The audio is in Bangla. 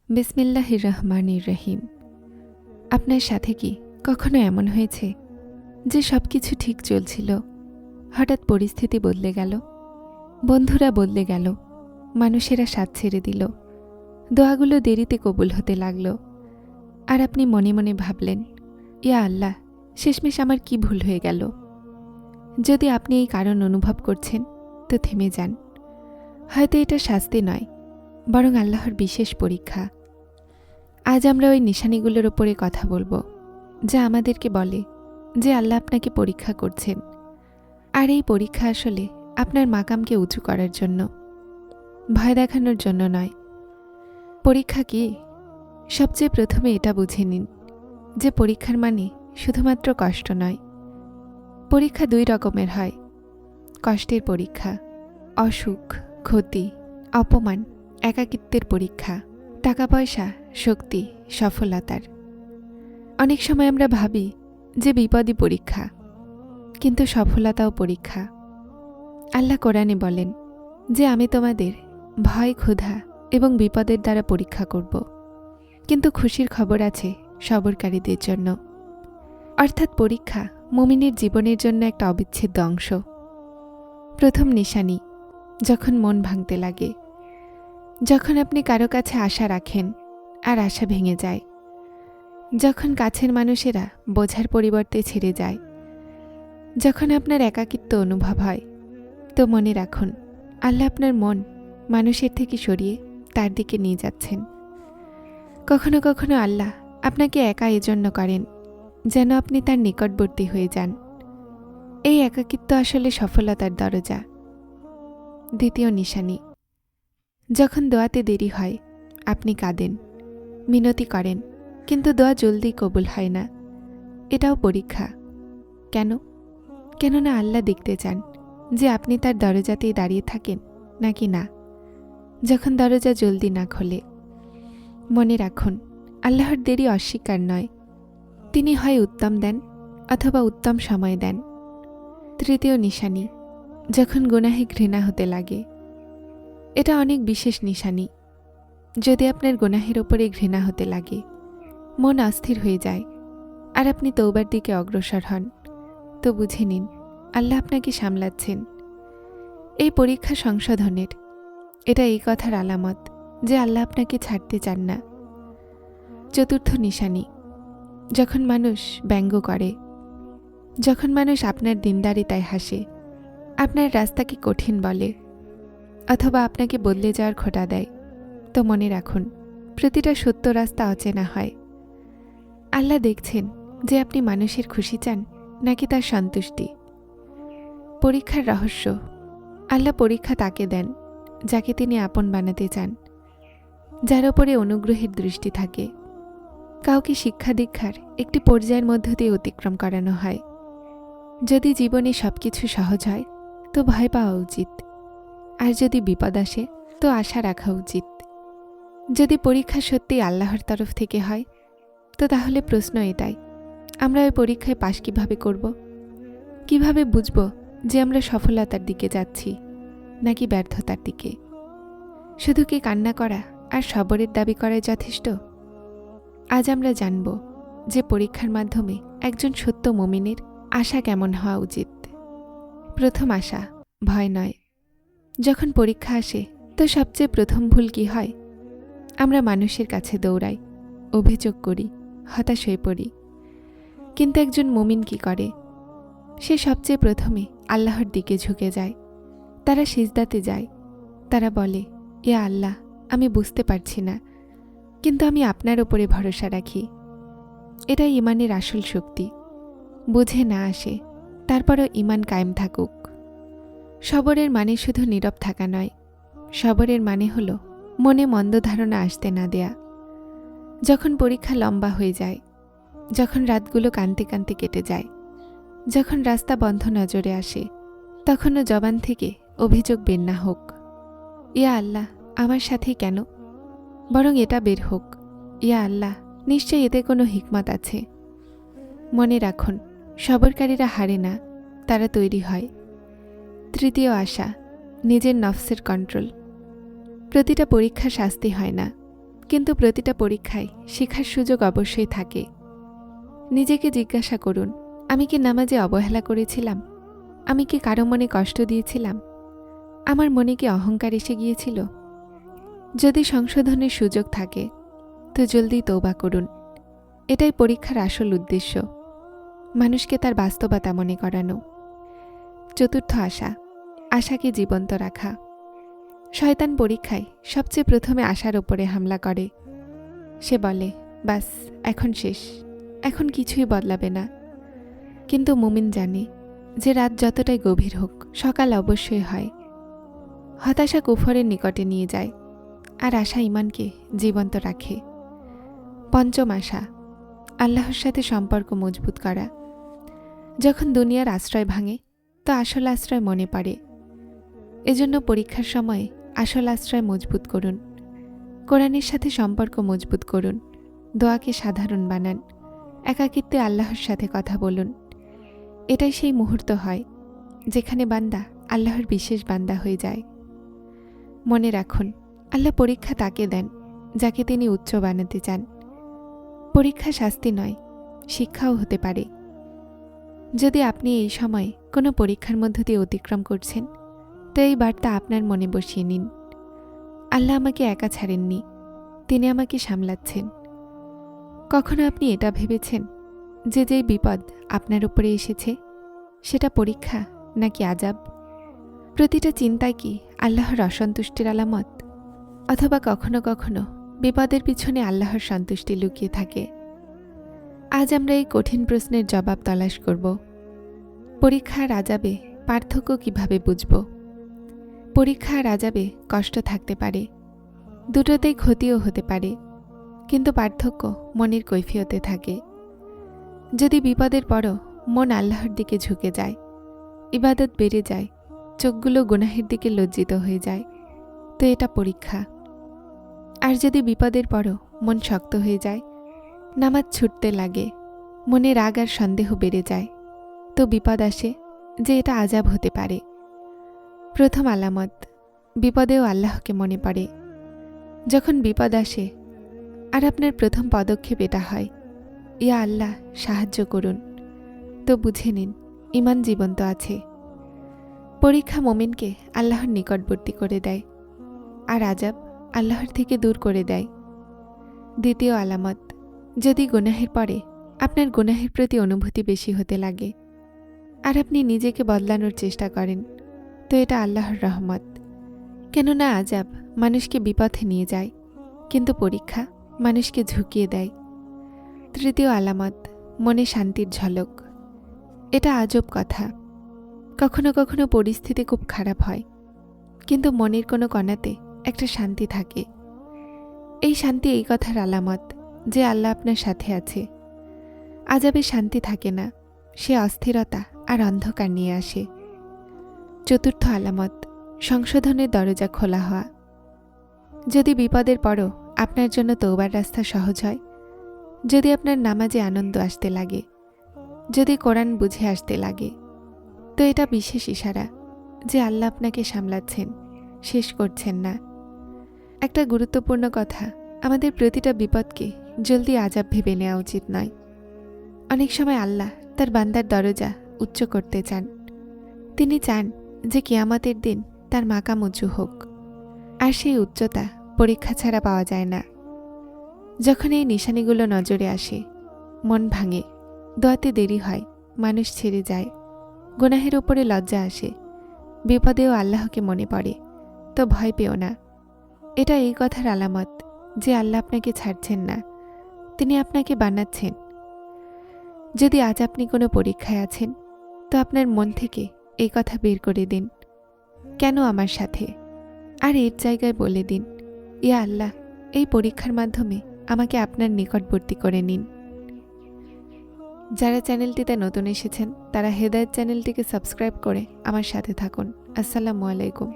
বিসমিল্লাহির রহমানির রহিম। আপনার সাথে কি কখনো এমন হয়েছে যে সব কিছু ঠিক চলছিল, হঠাৎ পরিস্থিতি বদলে গেল, বন্ধুরা বদলে গেল, মানুষেরা সাথ ছেড়ে দিল, দোয়াগুলো দেরিতে কবুল হতে লাগল, আর আপনি মনে মনে ভাবলেন, ইয়া আল্লাহ, শেষমেশ আমার কি ভুল হয়ে গেল? যদি আপনি এই কারণ অনুভব করছেন তো থেমে যান। হয়তো এটা শাস্তি নয়, বরং আল্লাহর বিশেষ পরীক্ষা। আজ আমরা ওই নিশানিগুলোর ওপরে কথা বলবো, যা আমাদেরকে বলে যে আল্লাহ আপনাকে পরীক্ষা করছেন, আর এই পরীক্ষা আসলে আপনার মাকামকে উঁচু করার জন্য, ভয় দেখানোর জন্য নয়। পরীক্ষা কি? সবচেয়ে প্রথমে এটা বুঝে নিন যে পরীক্ষার মানে শুধুমাত্র কষ্ট নয়। পরীক্ষা দুই রকমের হয়: কষ্টের পরীক্ষা, অসুখ, ক্ষতি, অপমান, একাকিত্বের পরীক্ষা, টাকা পয়সা, শক্তি, সফলতার। অনেক সময় আমরা ভাবি যে বিপদই পরীক্ষা, কিন্তু সফলতাও পরীক্ষা। আল্লাহ কোরআনে বলেন যে আমি তোমাদের ভয়, ক্ষুধা এবং বিপদের দ্বারা পরীক্ষা করব, কিন্তু খুশির খবর আছে সবরকারীদের জন্য। অর্থাৎ পরীক্ষা মুমিনের জীবনের জন্য একটা অবিচ্ছেদ্য অংশ। প্রথম নিশানি, যখন মন ভাঙতে লাগে, যখন আপনি কারো কাছে আশা রাখেন আর আশা ভেঙে যায়, যখন কাছের মানুষেরা বোঝার পরিবর্তে ছেড়ে যায়, যখন আপনার একাকিত্ব অনুভব হয়, তো মনে রাখুন আল্লাহ আপনার মন মানুষের থেকে সরিয়ে তার দিকে নিয়ে যাচ্ছেন। কখনো কখনো আল্লাহ আপনাকে একা এজন্য করেন যেন আপনি তার নিকটবর্তী হয়ে যান। এই একাকিত্ব আসলে সফলতার দরজা। দ্বিতীয় নিশানি, যখন দোয়াতে দেরি হয়, আপনি কাঁদেন, মিনতি করেন, কিন্তু দোয়া জলদি কবুল হয় না। এটাও পরীক্ষা। কেন? কেননা আল্লাহ দেখতে চান যে আপনি তার দরজাতেই দাঁড়িয়ে থাকেন নাকি না। যখন দরজা জলদি না খোলে, মনে রাখুন আল্লাহর দেরি অস্বীকার নয়, তিনি হয় উত্তম দেন অথবা উত্তম সময় দেন। তৃতীয় নিশানি, যখন গুনাহে ঘৃণা হতে লাগে। এটা অনেক বিশেষ নিশানি। যদি আপনার গুনাহের ওপরে ঘৃণা হতে লাগে, মন অস্থির হয়ে যায়, আর আপনি তওবার দিকে অগ্রসর হন, তো বুঝে নিন আল্লাহ আপনাকে সামলাচ্ছেন। এই পরীক্ষা সংশোধনের। এটা এই কথার আলামত যে আল্লাহ আপনাকে ছাড়তে চান না। চতুর্থ নিশানি, যখন মানুষ ব্যঙ্গ করে, যখন মানুষ আপনার দিনদারিতায় হাসে, আপনার রাস্তাকে কঠিন বলে, অথবা আপনাকে বদলে যাওয়ার খোঁটা দেয়, তো মনে রাখুন প্রতিটা সত্য রাস্তা অচেনা হয়। আল্লাহ দেখছেন যে আপনি মানুষের খুশি চান নাকি তার সন্তুষ্টি। পরীক্ষার রহস্য, আল্লাহ পরীক্ষা তাকে দেন যাকে তিনি আপন বানাতে চান, যার ওপরে অনুগ্রহের দৃষ্টি থাকে। কাউকে শিক্ষা দীক্ষার একটি পর্যায়ের মধ্য দিয়ে অতিক্রম করানো হয়। যদি জীবনে সবকিছু সহজ হয় তো ভয় পাওয়া উচিত, আর যদি বিপদ আসে তো আশা রাখা উচিত। যদি পরীক্ষা সত্যি আল্লাহর তরফ থেকে হয়, তো তাহলে প্রশ্ন এটাই, আমরা ওই পরীক্ষায় পাশ কিভাবে করব? কিভাবে বুঝব যে আমরা সফলতার দিকে যাচ্ছি নাকি ব্যর্থতার দিকে? শুধু কি কান্না করা আর সবরের দাবি করাই যথেষ্ট? আজ আমরা জানব যে পরীক্ষার মাধ্যমে একজন সত্য মুমিনের আশা কেমন হওয়া উচিত। প্রথম আশা, ভয় নয়। যখন পরীক্ষা আসে তো সবচেয়ে প্রথম ভুল কি হয়? আমরা মানুষের কাছে দৌড়াই, অভিযোগ করি, হতাশ হয়ে পড়ি। কিন্তু একজন মুমিন কি করে? সে সবচেয়ে প্রথমে আল্লাহর দিকে ঝুঁকে যায়। তারা সিজদাতে যায়। তারা বলে, ইয়া আল্লাহ, আমি বুঝতে পারছি না, কিন্তু আমি আপনার ওপরে ভরসা রাখি। এটা ইমানের আসল শক্তি। বুঝে না আসে, তারপরও ইমান কায়েম থাকুক। সবরের মানে শুধু নীরব থাকা নয়, সবরের মানে হলো মনে মন্দ ধারণা আসতে না দেয়া। যখন পরীক্ষা লম্বা হয়ে যায়, যখন রাতগুলো কাঁদতে কাঁদতে কেটে যায়, যখন রাস্তা বন্ধ নজরে আসে, তখনও জবান থেকে অভিযোগ বের না হোক, ইয়া আল্লাহ, আমার সাথে কেন? বরং এটা বের হোক, ইয়া আল্লাহ, নিশ্চয়ই এতে কোনো হিকমত আছে। মনে রাখুন সবরকারীরা হারে না, তারা তৈরি হয়। তৃতীয় আশা, নিজের নফসের কন্ট্রোল। প্রতিটা পরীক্ষা শাস্তি হয় না, কিন্তু প্রতিটা পরীক্ষায় শেখার সুযোগ অবশ্যই থাকে। নিজেকে জিজ্ঞাসা করুন, আমি কি নামাজে অবহেলা করেছিলাম? আমি কি কারো মনে কষ্ট দিয়েছিলাম? আমার মনে কি অহংকার এসে গিয়েছিল? যদি সংশোধনের সুযোগ থাকে তো জলদি তওবা করুন। এটাই পরীক্ষার আসল উদ্দেশ্য, মানুষকে তার বাস্তবতা মনে করানো। চতুর্থ আশা, আশাকে জীবন্ত রাখা। শয়তান পরীক্ষায় সবচেয়ে প্রথমে আশার ওপরে হামলা করে। সে বলে, বাস এখন শেষ, এখন কিছুই বদলাবে না। কিন্তু মুমিন জানে যে রাত যতটাই গভীর হোক, সকাল অবশ্যই হয়। হতাশা কুফরের নিকটে নিয়ে যায়, আর আশা ঈমানকে জীবন্ত রাখে। পঞ্চম আশা, আল্লাহর সাথে সম্পর্ক মজবুত করা। যখন দুনিয়ার আশ্রয় ভাঙে তো আসল আশ্রয় মনে পড়ে। এজন্য পরীক্ষার সময়ে আসল আশ্রয় মজবুত করুন। কোরআনের সাথে সম্পর্ক মজবুত করুন। দোয়াকে সাধারণ বানান। একাকিত্বে আল্লাহর সাথে কথা বলুন। এটাই সেই মুহূর্ত হয় যেখানে বান্দা আল্লাহর বিশেষ বান্দা হয়ে যায়। মনে রাখুন, আল্লাহ পরীক্ষা তাকে দেন যাকে তিনি উচ্চ বানাতে চান। পরীক্ষা শাস্তি নয়, শিক্ষাও হতে পারে। যদি আপনি এই সময় কোনো পরীক্ষার মধ্য দিয়ে অতিক্রম করছেন তো এই বার্তা আপনার মনে বসিয়ে নিন। আল্লাহ আমাকে একা ছাড়েননি, তিনি আমাকে সামলাচ্ছেন। কখনো আপনি এটা ভেবেছেন যে যেই বিপদ আপনার উপরে এসেছে সেটা পরীক্ষা নাকি আযাব? প্রতিটা চিন্তায় কি আল্লাহর অসন্তুষ্টির আলামত? অথবা কখনো কখনো বিপদের পিছনে আল্লাহর সন্তুষ্টি লুকিয়ে থাকে? আজ আমরা এই কঠিন প্রশ্নের জবাব তলাশ করব। পরীক্ষা আর আযাবে পার্থক্য কিভাবে বুঝব? পরীক্ষা আর আযাবে কষ্ট থাকতে পারে, দুটোতেই ক্ষতিও হতে পারে, কিন্তু পার্থক্য মনের কৈফিয়তে থাকে। যদি বিপদের পরও মন আল্লাহর দিকে ঝুঁকে যায়, ইবাদত বেড়ে যায়, চোখগুলো গুনাহের দিকে লজ্জিত হয়ে যায়, তো এটা পরীক্ষা। আর যদি বিপদের পরও মন শক্ত হয়ে যায়, নামাজ ছুটতে লাগে, মনে রাগ আর সন্দেহ বেড়ে যায়, তো বিপদ আসে যে এটা আযাব হতে পারে। প্রথম আলামত, বিপদেও আল্লাহকে মনে পড়ে। যখন বিপদ আসে আর আপনার প্রথম পদক্ষেপ এটা হয়, ইয়া আল্লাহ সাহায্য করুন, তো বুঝে নিন ঈমান জীবন্ত আছে। পরীক্ষা মুমিনকে আল্লাহর নিকটবর্তী করে দেয়, আর আযাব আল্লাহর থেকে দূর করে দেয়। দ্বিতীয় আলামত, যদি গুনাহের পরে আপনার গুনাহের প্রতি অনুভূতি বেশি হতে লাগে আর আপনি নিজেকে বদলানোর চেষ্টা করেন, তো এটা আল্লাহর রহমত। কেননা আযাব মানুষকে বিপথে নিয়ে যায়, কিন্তু পরীক্ষা মানুষকে ঝুঁকিয়ে দেয়। তৃতীয় আলামত, মনে শান্তির ঝলক। এটা আজব কথা, কখনো কখনো পরিস্থিতি খুব খারাপ হয়, কিন্তু মনের কোনো কণাতে একটা শান্তি থাকে। এই শান্তি এই কথার আলামত যে আল্লাহ আপনার সাথে আছে। আযাবে শান্তি থাকে না, সে অস্থিরতা আর অন্ধকার নিয়ে আসে। চতুর্থ আলামত, সংশোধনের দরজা খোলা হওয়া। যদি বিপদের পরও আপনার জন্য তওবার রাস্তা সহজ হয়, যদি আপনার নামাজে আনন্দ আসতে লাগে, যদি কোরআন বুঝে আসতে লাগে, তো এটা বিশেষ ইশারা যে আল্লাহ আপনাকে সামলাচ্ছেন, শেষ করছেন না। একটা গুরুত্বপূর্ণ কথা, আমাদের প্রতিটা বিপদকে জলদি আযাব ভেবে নেওয়া উচিত নয়। অনেক সময় আল্লাহ তার বান্দার দরজা উচ্চ করতে চান। তিনি চান যে কিয়ামতের দিন তার মাকাম উঁচু হোক, আর সেই উচ্চতা পরীক্ষা ছাড়া পাওয়া যায় না। যখন এই নিশানিগুলো নজরে আসে, মন ভাঙে, দোয়াতে দেরি হয়, মানুষ ছেড়ে যায়, গুনাহের উপরে লজ্জা আসে, বিপদেও আল্লাহকে মনে পড়ে, তো ভয় পেও না। এটা এই কথার আলামত যে আল্লাহ আপনাকে ছাড়ছেন না, তিনি আপনাকে বানাচ্ছেন। যদি আজ আপনি কোনো পরীক্ষায় আছেন, তো আপনার মন থেকে এই কথা বের করে দিন, কেন আমার সাথে? আর এর জায়গায় বলে দিন, ইয়া আল্লাহ, এই পরীক্ষার মাধ্যমে আমাকে আপনার নিকটবর্তী করে নিন। যারা চ্যানেলটিতে নতুন এসেছেন তারা হেদায়েত চ্যানেলটিকে সাবস্ক্রাইব করে আমার সাথে থাকুন। আসসালামু আলাইকুম।